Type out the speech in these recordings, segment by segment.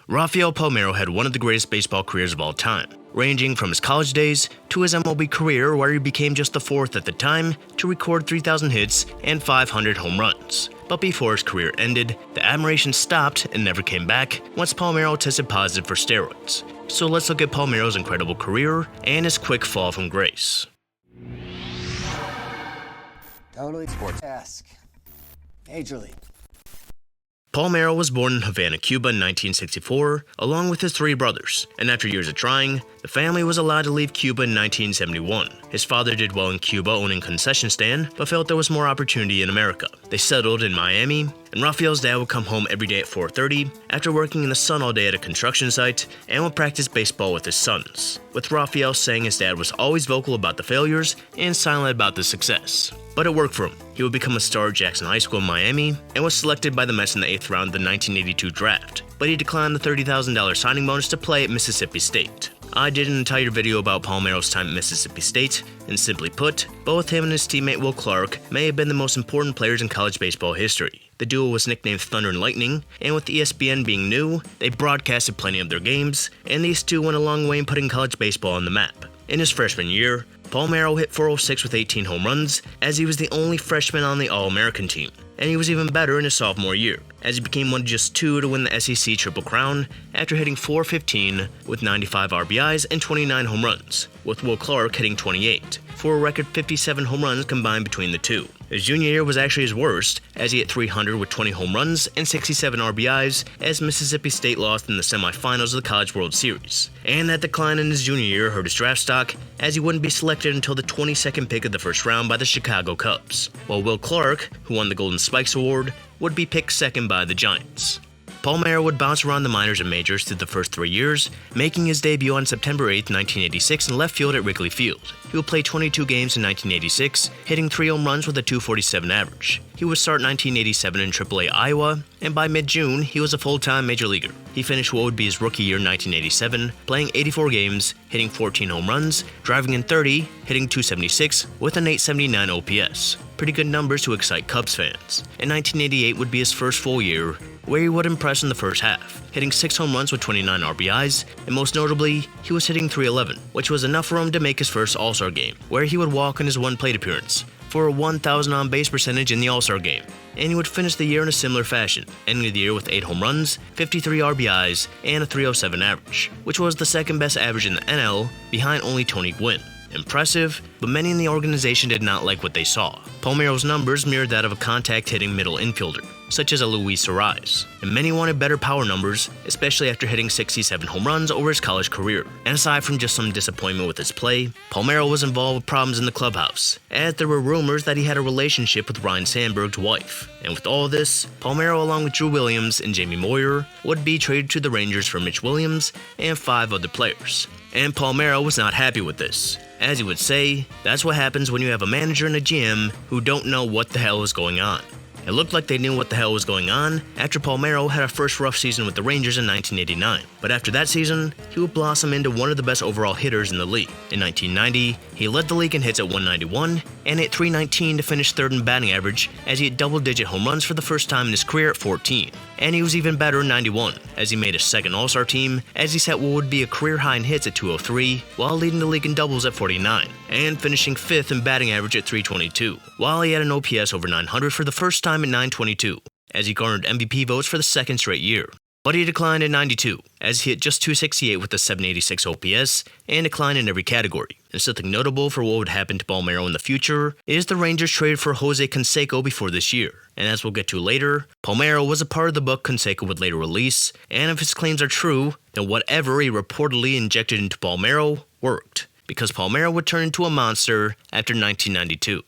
Rafael Palmeiro had one of the greatest baseball careers of all time, ranging from his college days to his MLB career where he became just the fourth at the time to record 3,000 hits and 500 home runs. But before his career ended, the admiration stopped and never came back once Palmeiro tested positive for steroids. So let's look at Palmeiro's incredible career and his quick fall from grace. Totally sports-esque. Major League. Palmeiro was born in Havana, Cuba in 1964, along with his three brothers, and after years of trying, the family was allowed to leave Cuba in 1971. His father did well in Cuba owning a concession stand, but felt there was more opportunity in America. They settled in Miami, and Rafael's dad would come home every day at 4:30 after working in the sun all day at a construction site and would practice baseball with his sons, with Rafael saying his dad was always vocal about the failures and silent about the success. But it worked for him. He would become a star at Jackson High School in Miami and was selected by the Mets in the 8th round of the 1982 draft, but he declined the $30,000 signing bonus to play at Mississippi State. I did an entire video about Palmeiro's time at Mississippi State, and simply put, both him and his teammate Will Clark may have been the most important players in college baseball history. The duo was nicknamed Thunder and Lightning, and with ESPN being new, they broadcasted plenty of their games, and these two went a long way in putting college baseball on the map. In his freshman year, Palmeiro hit .406 with 18 home runs, as he was the only freshman on the All-American team. And he was even better in his sophomore year, as he became one of just two to win the SEC Triple Crown after hitting .415 with 95 RBIs and 29 home runs, with Will Clark hitting 28, for a record 57 home runs combined between the two. His junior year was actually his worst, as he hit .300 with 20 home runs and 67 RBIs as Mississippi State lost in the semifinals of the College World Series. And that decline in his junior year hurt his draft stock, as he wouldn't be selected until the 22nd pick of the first round by the Chicago Cubs, while Will Clark, who won the Golden Spikes Award, would be picked second by the Giants. Palmeiro would bounce around the minors and majors through the first 3 years, making his debut on September 8, 1986 in left field at Wrigley Field. He would play 22 games in 1986, hitting 3 home runs with a .247 average. He would start 1987 in AAA Iowa, and by mid-June, he was a full-time major leaguer. He finished what would be his rookie year in 1987, playing 84 games, hitting 14 home runs, driving in 30, hitting .276 with an .879 OPS. Pretty good numbers to excite Cubs fans. And 1988 would be his first full year, where he would impress in the first half, hitting 6 home runs with 29 RBIs, and most notably, he was hitting .311, which was enough for him to make his first All-Star game, where he would walk in his one plate appearance, for a 1,000 on-base percentage in the All-Star game, and he would finish the year in a similar fashion, ending the year with 8 home runs, 53 RBIs, and a .307 average, which was the second best average in the NL, behind only Tony Gwynn. Impressive, but many in the organization did not like what they saw. Palmeiro's numbers mirrored that of a contact-hitting middle infielder, such as a Luis Suarez, and many wanted better power numbers, especially after hitting 67 home runs over his college career. And aside from just some disappointment with his play, Palmeiro was involved with problems in the clubhouse, as there were rumors that he had a relationship with Ryne Sandberg's wife. And with all this, Palmeiro, along with Drew Williams and Jamie Moyer, would be traded to the Rangers for Mitch Williams and 5 other players. And Palmeiro was not happy with this. As he would say, that's what happens when you have a manager and a GM who don't know what the hell is going on. It looked like they knew what the hell was going on after Palmeiro had a first rough season with the Rangers in 1989. But after that season, he would blossom into one of the best overall hitters in the league. In 1990, he led the league in hits at 191 and hit .319 to finish third in batting average, as he hit double-digit home runs for the first time in his career at 14. And he was even better in 91, as he made his second All-Star team, as he set what would be a career high in hits at 203, while leading the league in doubles at 49, and finishing 5th in batting average at 322, while he had an OPS over 900 for the first time at 922, as he garnered MVP votes for the second straight year. But he declined in 92, as he hit just .268 with a 786 OPS, and declined in every category. And something notable for what would happen to Palmeiro in the future is the Rangers traded for Jose Canseco before this year. And as we'll get to later, Palmeiro was a part of the book Canseco would later release, and if his claims are true, then whatever he reportedly injected into Palmeiro worked, because Palmeiro would turn into a monster after 1992.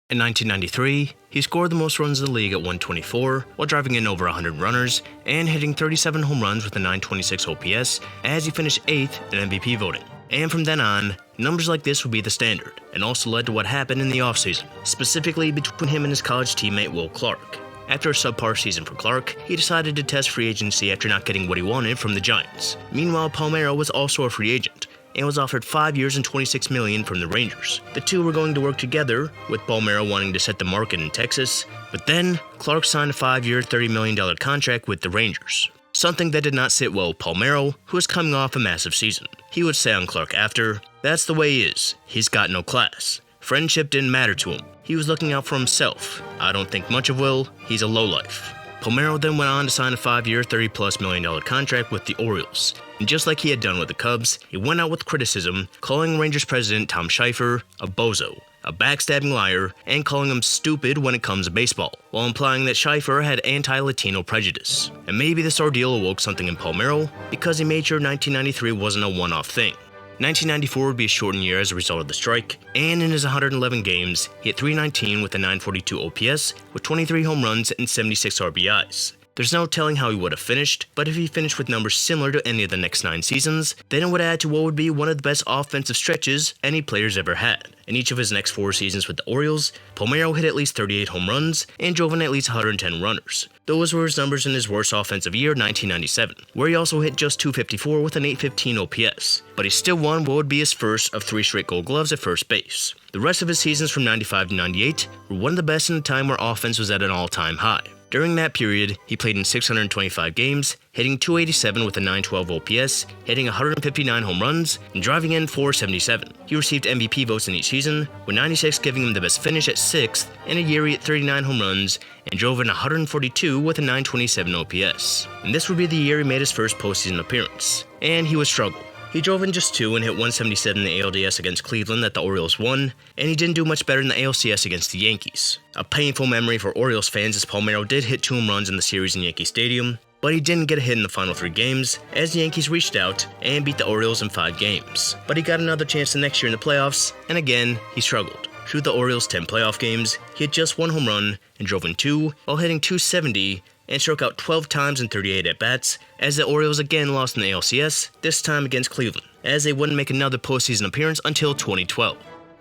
In 1993, he scored the most runs in the league at 124, while driving in over 100 runners and hitting 37 home runs with a 926 OPS, as he finished 8th in MVP voting. And from then on, numbers like this would be the standard, and also led to what happened in the offseason, specifically between him and his college teammate Will Clark. After a subpar season for Clark, he decided to test free agency after not getting what he wanted from the Giants. Meanwhile, Palmeiro was also a free agent, and was offered 5 years and $26 million from the Rangers. The two were going to work together, with Palmeiro wanting to set the market in Texas, but then Clark signed a 5-year, $30 million contract with the Rangers. something that did not sit well with Palmeiro, who was coming off a massive season. He would say on Clark after, "That's the way he is. He's got no class. Friendship didn't matter to him. He was looking out for himself. I don't think much of Will. He's a lowlife." Palmeiro then went on to sign a 5-year, $30+ million contract with the Orioles. And just like he had done with the Cubs, he went out with criticism, calling Rangers president Tom Schieffer a bozo, a backstabbing liar, and calling him stupid when it comes to baseball, while implying that Schieffer had anti-Latino prejudice. And maybe this ordeal awoke something in Palmeiro, because he made sure 1993 wasn't a one-off thing. 1994 would be a shortened year as a result of the strike, and in his 111 games, he hit .319 with a .942 OPS, with 23 home runs and 76 RBIs. There's no telling how he would have finished, but if he finished with numbers similar to any of the next 9 seasons, then it would add to what would be one of the best offensive stretches any player's ever had. In each of his next 4 seasons with the Orioles, Palmeiro hit at least 38 home runs and drove in at least 110 runners. Those were his numbers in his worst offensive year, 1997, where he also hit just .254 with an .815 OPS, but he still won what would be his first of 3 straight Gold Gloves at first base. The rest of his seasons from 95 to 98 were one of the best in a time where offense was at an all-time high. During that period, he played in 625 games, hitting .287 with a .912 OPS, hitting 159 home runs, and driving in .477. He received MVP votes in each season, with 96 giving him the best finish at 6th, and a year he hit 39 home runs, and drove in 142 with a .927 OPS. And this would be the year he made his first postseason appearance, and he would struggle. He drove in just 2 and hit .177 in the ALDS against Cleveland that the Orioles won, and he didn't do much better in the ALCS against the Yankees. A painful memory for Orioles fans as Palmeiro did hit 2 home runs in the series in Yankee Stadium, but he didn't get a hit in the final 3 games, as the Yankees reached out and beat the Orioles in 5 games. But he got another chance the next year in the playoffs, and again, he struggled. Through the Orioles' 10 playoff games, he hit just 1 home run and drove in 2, while hitting .270, and struck out 12 times in 38 at-bats, as the Orioles again lost in the ALCS, this time against Cleveland, as they wouldn't make another postseason appearance until 2012.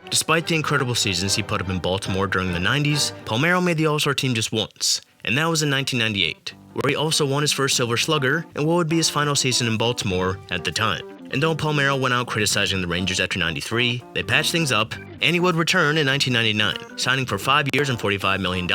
Despite the incredible seasons he put up in Baltimore during the 90s, Palmeiro made the All-Star team just once, and that was in 1998, where he also won his first Silver Slugger in what would be his final season in Baltimore at the time. And though Palmeiro went out criticizing the Rangers after 93, they patched things up, and he would return in 1999, signing for 5 years and $45 million,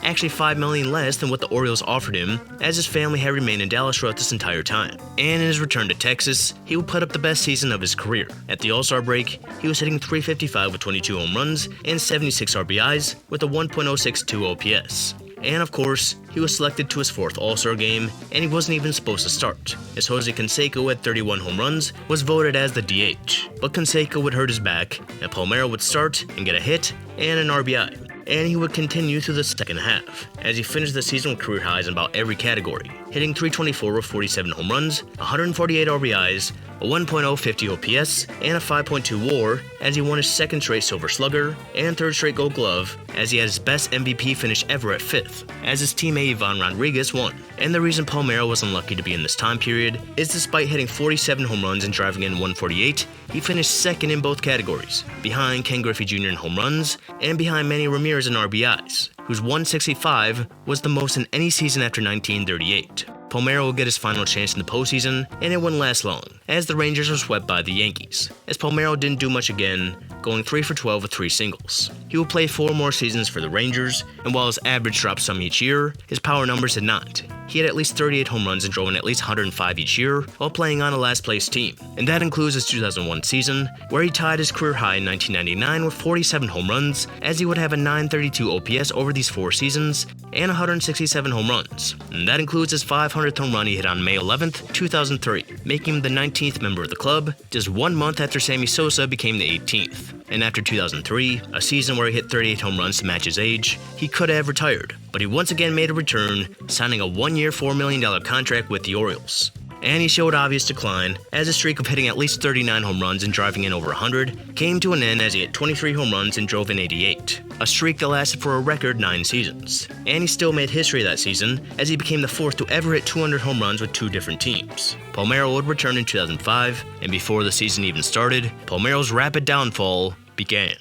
actually $5 million less than what the Orioles offered him, as his family had remained in Dallas throughout this entire time. And in his return to Texas, he would put up the best season of his career. At the All-Star break, he was hitting .355 with 22 home runs and 76 RBIs with a 1.062 OPS. And of course, he was selected to his 4th All-Star game, and he wasn't even supposed to start, as Jose Canseco at 31 home runs was voted as the DH. But Canseco would hurt his back, and Palmeiro would start and get a hit and an RBI. And he would continue through the second half, as he finished the season with career highs in about every category, hitting .324 with 47 home runs, 148 RBIs, a 1.050 OPS, and a 5.2 WAR, as he won his 2nd straight Silver Slugger and 3rd straight Gold Glove, as he had his best MVP finish ever at 5th, as his teammate Ivan Rodriguez won. And the reason Palmeiro was unlucky to be in this time period is despite hitting 47 home runs and driving in 148, he finished 2nd in both categories, behind Ken Griffey Jr. in home runs, and behind Manny Ramirez in RBIs, whose 165 was the most in any season after 1938. Palmeiro would get his final chance in the postseason, and it wouldn't last long, as the Rangers were swept by the Yankees, as Palmeiro didn't do much again, going 3 for 12 with 3 singles. He would play 4 more seasons for the Rangers, and while his average dropped some each year, his power numbers did not. He had at least 38 home runs and drove in at least 105 each year while playing on a last-place team, and that includes his 2001 season, where he tied his career high in 1999 with 47 home runs, as he would have a .932 OPS over these 4 seasons, and 167 home runs. And that includes his 500th home run he hit on May 11th, 2003, making him the 19th member of the club, just 1 month after Sammy Sosa became the 18th. And after 2003, a season where he hit 38 home runs to match his age, he could have retired, but he once again made a return, signing a 1-year $4 million contract with the Orioles. And he showed obvious decline, as his streak of hitting at least 39 home runs and driving in over 100 came to an end as he hit 23 home runs and drove in 88, a streak that lasted for a record 9 seasons. And he still made history that season, as he became the 4th to ever hit 200 home runs with 2 different teams. Palmeiro would return in 2005, and before the season even started, Palmeiro's rapid downfall began.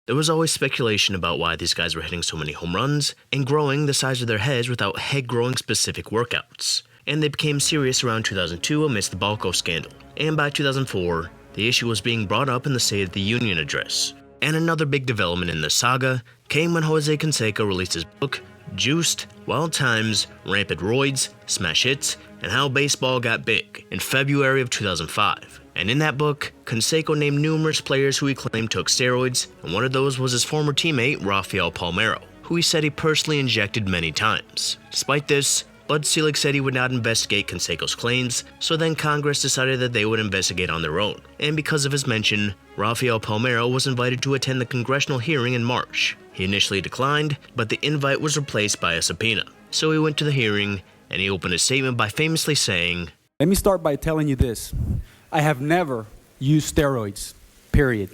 There was always speculation about why these guys were hitting so many home runs and growing the size of their heads without head-growing specific workouts. And they became serious around 2002 amidst the Balco scandal. And by 2004, the issue was being brought up in the State of the Union address. And another big development in this saga came when Jose Canseco released his book, Juiced, Wild Times, Rampant Roids, Smash Hits, and How Baseball Got Big in February of 2005. And in that book, Canseco named numerous players who he claimed took steroids, and one of those was his former teammate Rafael Palmeiro, who he said he personally injected many times. Despite this, Bud Selig said he would not investigate Canseco's claims, so then Congress decided that they would investigate on their own. And because of his mention, Rafael Palmeiro was invited to attend the congressional hearing in March. He initially declined, but the invite was replaced by a subpoena. So he went to the hearing, and he opened his statement by famously saying, "Let me start by telling you this. I have never used steroids, period."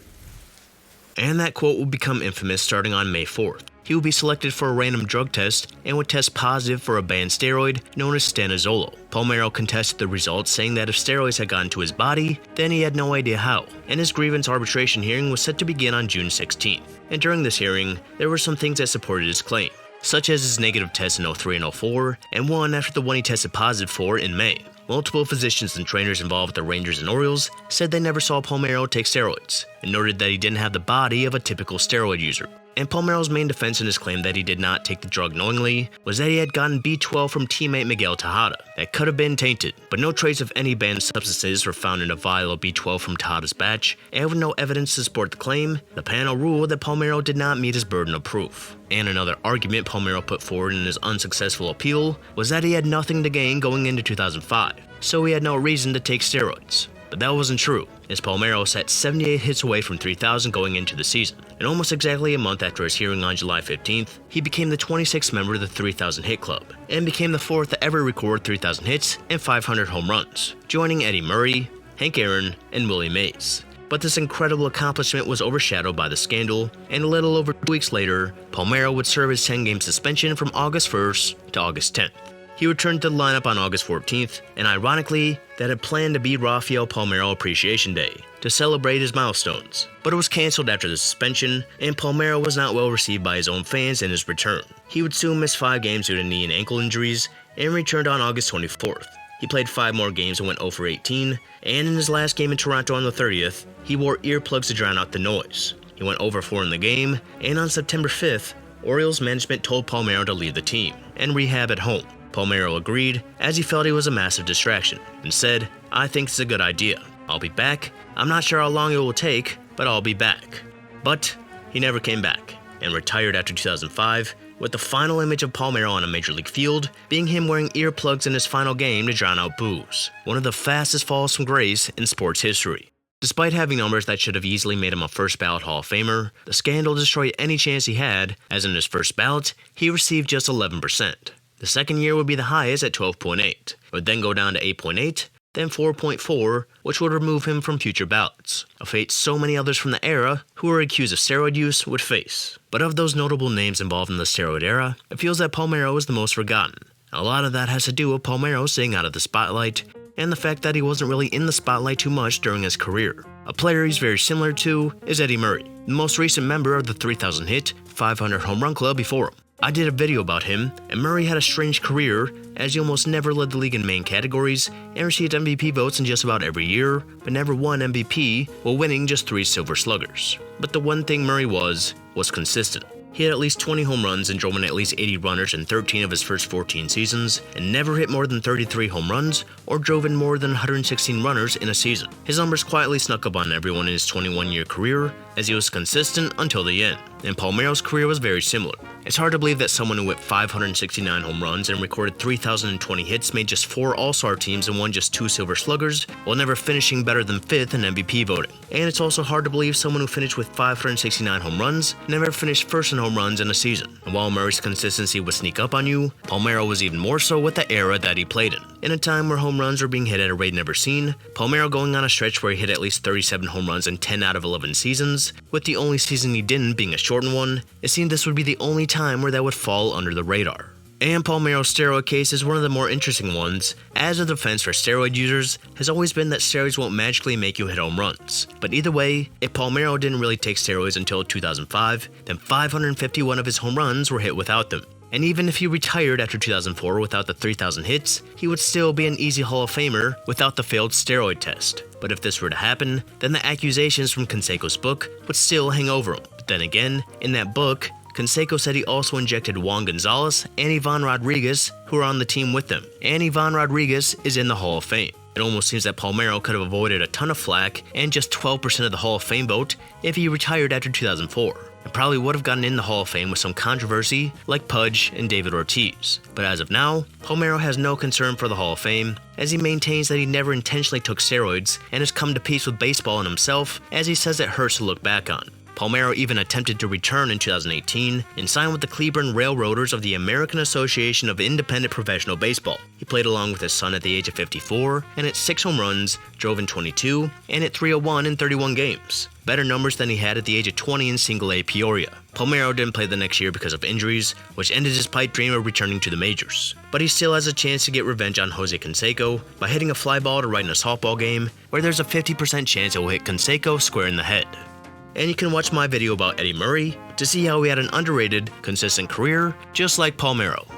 And that quote would become infamous starting on May 4th. He would be selected for a random drug test and would test positive for a banned steroid known as stanozolol. Palmeiro contested the results, saying that if steroids had gotten to his body, then he had no idea how, and his grievance arbitration hearing was set to begin on June 16th. And during this hearing, there were some things that supported his claim, such as his negative tests in 03 and 04, and one after the one he tested positive for in May. Multiple physicians and trainers involved with the Rangers and Orioles said they never saw Palmeiro take steroids, and noted that he didn't have the body of a typical steroid user. And Palmeiro's main defense in his claim that he did not take the drug knowingly was that he had gotten B12 from teammate Miguel Tejada that could have been tainted, but no trace of any banned substances were found in a vial of B12 from Tejada's batch, and with no evidence to support the claim, the panel ruled that Palmeiro did not meet his burden of proof. And another argument Palmeiro put forward in his unsuccessful appeal was that he had nothing to gain going into 2005, so he had no reason to take steroids. But that wasn't true, as Palmeiro sat 78 hits away from 3,000 going into the season. And almost exactly a month after his hearing on July 15th, he became the 26th member of the 3,000 hit club, and became the fourth to ever record 3,000 hits and 500 home runs, joining Eddie Murray, Hank Aaron, and Willie Mays. But this incredible accomplishment was overshadowed by the scandal, and a little over 2 weeks later, Palmeiro would serve his 10-game suspension from August 1st to August 10th. He returned to the lineup on August 14th, and ironically, that had planned to be Rafael Palmeiro Appreciation Day, to celebrate his milestones. But it was cancelled after the suspension, and Palmeiro was not well received by his own fans in his return. He would soon miss 5 games due to knee and ankle injuries, and returned on August 24th. He played 5 more games and went 0 for 18, and in his last game in Toronto on the 30th, he wore earplugs to drown out the noise. He went 0 for 4 in the game, and on September 5th, Orioles management told Palmeiro to leave the team and rehab at home. Palmeiro agreed, as he felt he was a massive distraction, and said, "I think it's a good idea. I'll be back. I'm not sure how long it will take, but I'll be back." But he never came back, and retired after 2005, with the final image of Palmeiro on a major league field being him wearing earplugs in his final game to drown out boos, one of the fastest falls from grace in sports history. Despite having numbers that should have easily made him a first-ballot Hall of Famer, the scandal destroyed any chance he had, as in his first ballot, he received just 11%. The second year would be the highest at 12.8, would then go down to 8.8, then 4.4, which would remove him from future ballots, a fate so many others from the era who were accused of steroid use would face. But of those notable names involved in the steroid era, it feels that Palmeiro is the most forgotten. A lot of that has to do with Palmeiro staying out of the spotlight, and the fact that he wasn't really in the spotlight too much during his career. A player he's very similar to is Eddie Murray, the most recent member of the 3,000 hit, 500 home run club before him. I did a video about him, and Murray had a strange career, as he almost never led the league in main categories, and received MVP votes in just about every year, but never won MVP while winning just 3 Silver Sluggers. But the one thing Murray was consistent. He had at least 20 home runs and drove in at least 80 runners in 13 of his first 14 seasons, and never hit more than 33 home runs or drove in more than 116 runners in a season. His numbers quietly snuck up on everyone in his 21-year career, as he was consistent until the end, and Palmeiro's career was very similar. It's hard to believe that someone who hit 569 home runs and recorded 3,020 hits made just 4 All-Star teams and won just 2 Silver Sluggers, while never finishing better than 5th in MVP voting. And it's also hard to believe someone who finished with 569 home runs never finished first in home runs in a season. And while Murray's consistency would sneak up on you, Palmeiro was even more so with the era that he played in. In a time where home runs were being hit at a rate never seen, Palmeiro going on a stretch where he hit at least 37 home runs in 10 out of 11 seasons, with the only season he didn't being a shortened one, it seemed this would be the only time where that would fall under the radar. And Palmeiro's steroid case is one of the more interesting ones, as a defense for steroid users has always been that steroids won't magically make you hit home runs. But either way, if Palmeiro didn't really take steroids until 2005, then 551 of his home runs were hit without them. And even if he retired after 2004 without the 3,000 hits, he would still be an easy Hall of Famer without the failed steroid test. But if this were to happen, then the accusations from Canseco's book would still hang over him. But then again, in that book, Canseco said he also injected Juan Gonzalez and Ivan Rodriguez, who are on the team with him, and Ivan Rodriguez is in the Hall of Fame. It almost seems that Palmeiro could have avoided a ton of flack and just 12% of the Hall of Fame vote if he retired after 2004. It probably would have gotten in the Hall of Fame with some controversy like Pudge and David Ortiz. But as of now, Palmeiro has no concern for the Hall of Fame, as he maintains that he never intentionally took steroids and has come to peace with baseball and himself, as he says it hurts to look back on. Palmeiro even attempted to return in 2018 and signed with the Cleveland Railroaders of the American Association of Independent Professional Baseball. He played along with his son at the age of 54 and hit 6 home runs, drove in 22, and hit 301 in 31 games. Better numbers than he had at the age of 20 in Single-A Peoria. Palmeiro didn't play the next year because of injuries, which ended his pipe dream of returning to the majors. But he still has a chance to get revenge on Jose Canseco by hitting a fly ball to right in a softball game, where there's a 50% chance it will hit Canseco square in the head. And you can watch my video about Eddie Murray to see how he had an underrated, consistent career, just like Palmeiro.